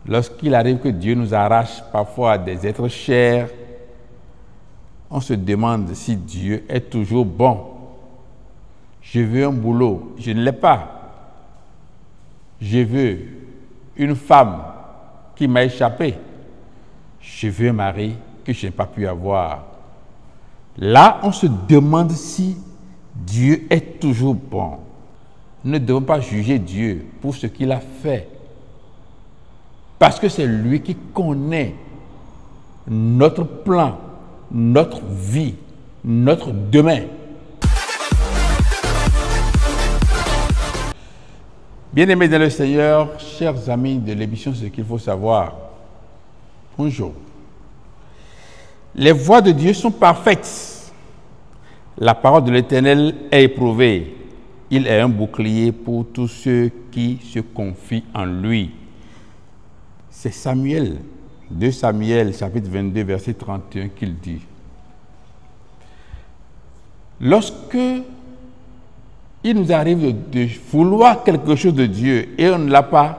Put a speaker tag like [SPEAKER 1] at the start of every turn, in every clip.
[SPEAKER 1] Lorsqu'il arrive que Dieu nous arrache parfois des êtres chers, on se demande si Dieu est toujours bon. Je veux un boulot, je ne l'ai pas. Je veux une femme qui m'a échappé. Je veux un mari que je n'ai pas pu avoir. Là, on se demande si Dieu est toujours bon. Nous ne devons pas juger Dieu pour ce qu'il a fait. Parce que c'est lui qui connaît notre plan, notre vie, notre demain. Bien-aimés dans le Seigneur, chers amis de l'émission Ce qu'il faut savoir, bonjour. Les voies de Dieu sont parfaites. La parole de l'Éternel est éprouvée. Il est un bouclier pour tous ceux qui se confient en lui. C'est Samuel, 2 Samuel, chapitre 22, verset 31, qu'il dit. Lorsque il nous arrive de vouloir quelque chose de Dieu et on ne l'a pas,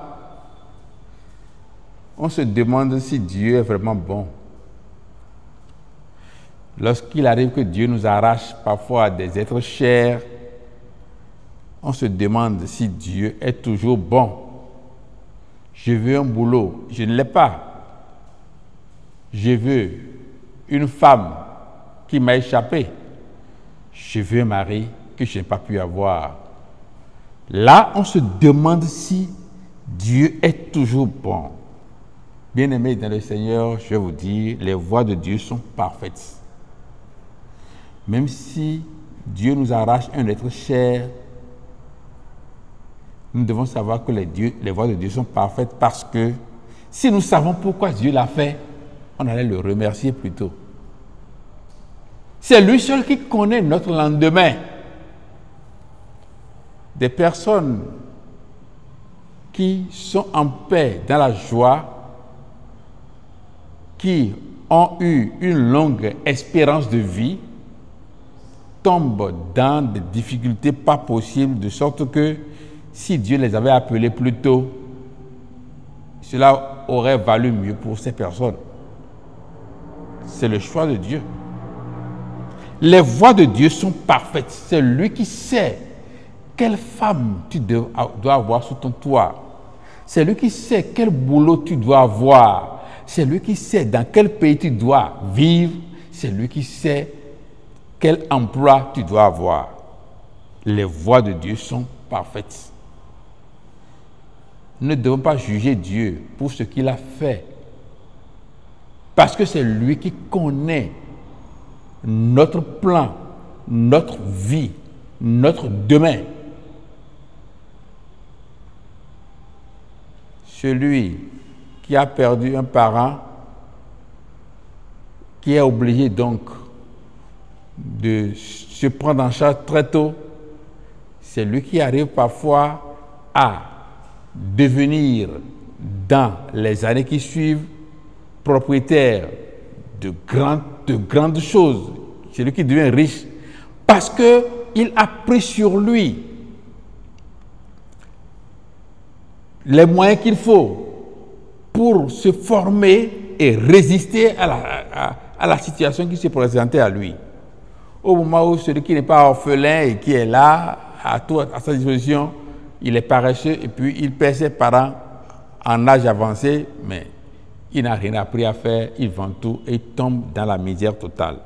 [SPEAKER 1] on se demande si Dieu est vraiment bon. Lorsqu'il arrive que Dieu nous arrache parfois des êtres chers, on se demande si Dieu est toujours bon. Je veux un boulot, je ne l'ai pas. Je veux une femme qui m'a échappé. Je veux un mari que je n'ai pas pu avoir. Là, on se demande si Dieu est toujours bon. Bien-aimés dans le Seigneur, je vais vous dire, les voies de Dieu sont parfaites. Même si Dieu nous arrache un être cher, nous devons savoir que les voies de Dieu sont parfaites parce que si nous savons pourquoi Dieu l'a fait, on allait le remercier plutôt. C'est lui seul qui connaît notre lendemain. Des personnes qui sont en paix, dans la joie, qui ont eu une longue espérance de vie, tombent dans des difficultés pas possibles, de sorte que si Dieu les avait appelés plus tôt, cela aurait valu mieux pour ces personnes. C'est le choix de Dieu. Les voies de Dieu sont parfaites. C'est lui qui sait quelle femme tu dois avoir sous ton toit. C'est lui qui sait quel boulot tu dois avoir. C'est lui qui sait dans quel pays tu dois vivre. C'est lui qui sait quel emploi tu dois avoir. Les voies de Dieu sont parfaites. Nous ne devons pas juger Dieu pour ce qu'il a fait. Parce que c'est lui qui connaît notre plan, notre vie, notre demain. Celui qui a perdu un parent, qui est obligé donc de se prendre en charge très tôt, c'est lui qui arrive parfois à devenir, dans les années qui suivent, propriétaire de grandes choses. C'est lui qui devient riche parce qu'il a pris sur lui les moyens qu'il faut pour se former et résister à la situation qui se présentait à lui. Au moment où celui qui n'est pas orphelin et qui est là, à sa disposition, il est paresseux et puis il perd ses parents en âge avancé, mais il n'a rien appris à faire, il vend tout et tombe dans la misère totale.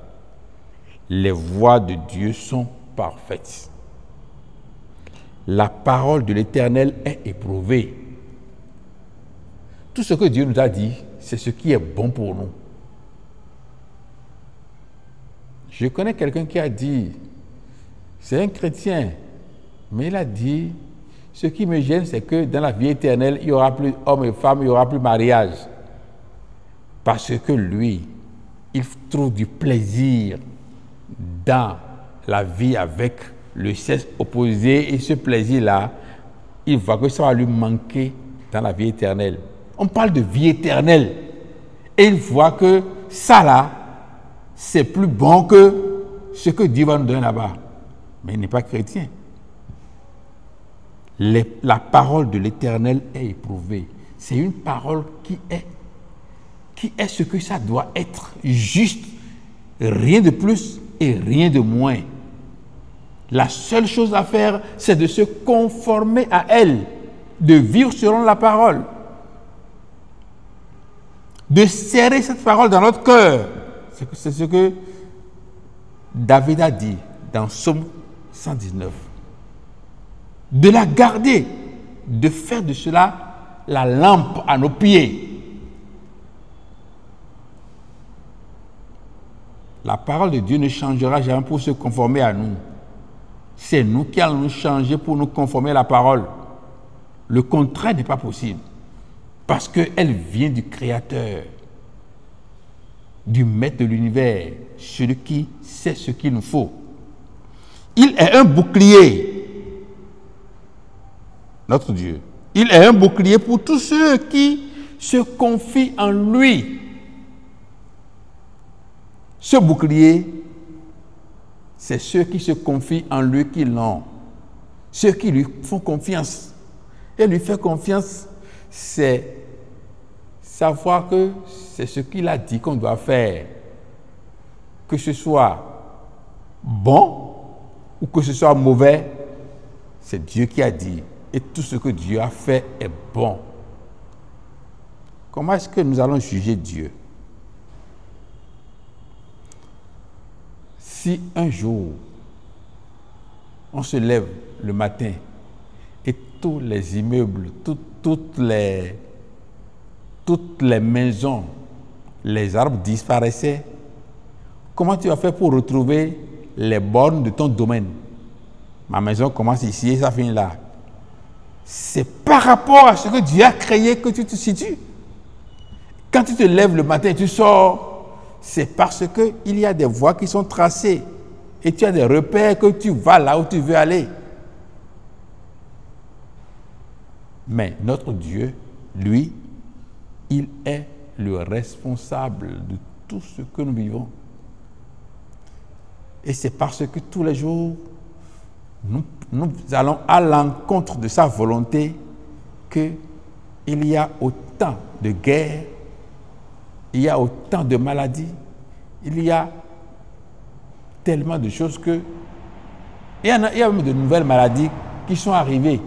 [SPEAKER 1] Les voies de Dieu sont parfaites. La parole de l'Éternel est éprouvée. Tout ce que Dieu nous a dit, c'est ce qui est bon pour nous. Je connais quelqu'un qui a dit, c'est un chrétien, mais il a dit, ce qui me gêne, c'est que dans la vie éternelle, il n'y aura plus hommes et femmes, il n'y aura plus mariage. Parce que lui, il trouve du plaisir dans la vie avec le sexe opposé et ce plaisir-là, il voit que ça va lui manquer dans la vie éternelle. On parle de vie éternelle et il voit que ça là, c'est plus bon que ce que Dieu va nous donner là-bas. Mais il n'est pas chrétien. La parole de l'Éternel est éprouvée. c'est une parole qui est ce que ça doit être, juste, rien de plus et rien de moins. La seule chose à faire, c'est de se conformer à elle, de vivre selon la parole, de serrer cette parole dans notre cœur. C'est ce que David a dit dans Psaume 119. De la garder, de faire de cela la lampe à nos pieds. La parole de Dieu ne changera jamais pour se conformer à nous. C'est nous qui allons nous changer pour nous conformer à la parole. Le contraire n'est pas possible. Parce qu'elle vient du Créateur, du Maître de l'univers, celui qui sait ce qu'il nous faut. Il est un bouclier, notre Dieu. Il est un bouclier pour tous ceux qui se confient en lui. Ce bouclier, c'est ceux qui se confient en lui qui l'ont. Ceux qui lui font confiance. Et lui faire confiance, c'est savoir que c'est ce qu'il a dit qu'on doit faire. Que ce soit bon ou que ce soit mauvais, c'est Dieu qui a dit. Et tout ce que Dieu a fait est bon. Comment est-ce que nous allons juger Dieu? Si un jour, on se lève le matin et tous les immeubles, toutes les maisons, les arbres disparaissaient, comment tu vas faire pour retrouver les bornes de ton domaine? Ma maison commence ici et ça finit là. C'est par rapport à ce que Dieu a créé que tu te situes. Quand tu te lèves le matin et tu sors, c'est parce qu'il y a des voies qui sont tracées et tu as des repères que tu vas là où tu veux aller. Mais notre Dieu, lui, il est le responsable de tout ce que nous vivons. Et c'est parce que tous les jours, nous allons à l'encontre de sa volonté qu'il y a autant de guerres, il y a autant de maladies, il y a tellement de choses que... Il y a même de nouvelles maladies qui sont arrivées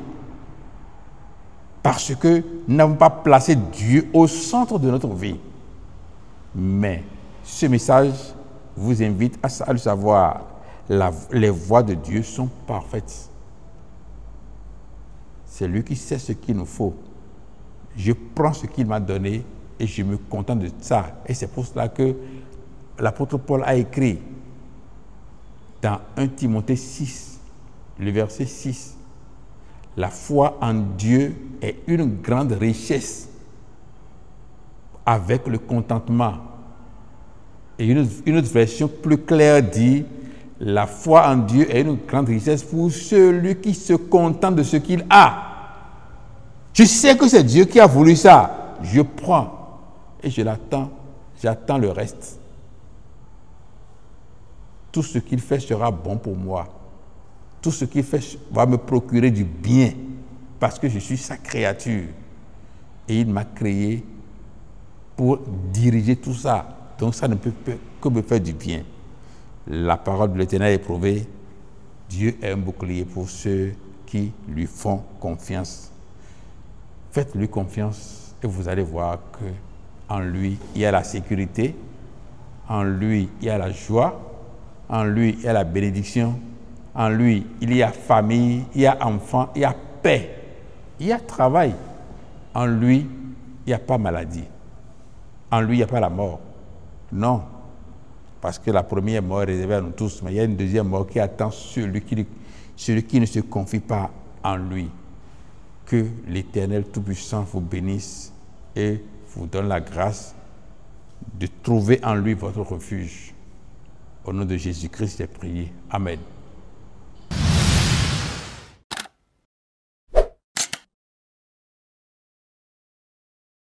[SPEAKER 1] parce que nous n'avons pas placé Dieu au centre de notre vie. Mais ce message vous invite à le savoir. Les voies de Dieu sont parfaites. C'est lui qui sait ce qu'il nous faut. Je prends ce qu'il m'a donné et je me contente de ça. Et c'est pour cela que l'apôtre Paul a écrit dans 1 Timothée 6, le verset 6, « La foi en Dieu est une grande richesse avec le contentement. » Et une autre version plus claire dit, « La foi en Dieu est une grande richesse pour celui qui se contente de ce qu'il a. » Je sais que c'est Dieu qui a voulu ça. Je prends et je l'attends. J'attends le reste. Tout ce qu'il fait sera bon pour moi. Tout ce qu'il fait va me procurer du bien parce que je suis sa créature. Et il m'a créé pour diriger tout ça. Donc ça ne peut que me faire du bien. La parole de l'Éternel est prouvée. Dieu est un bouclier pour ceux qui lui font confiance. Faites-lui confiance et vous allez voir qu'en lui, il y a la sécurité, en lui, il y a la joie, en lui, il y a la bénédiction, en lui, il y a famille, il y a enfants, il y a paix, il y a travail. En lui, il n'y a pas maladie. En lui, il n'y a pas la mort. Non, parce que la première mort est réservée à nous tous, mais il y a une deuxième mort qui attend celui qui ne se confie pas en lui. Que l'Éternel Tout-Puissant vous bénisse et vous donne la grâce de trouver en lui votre refuge. Au nom de Jésus-Christ, j'ai prié. Amen.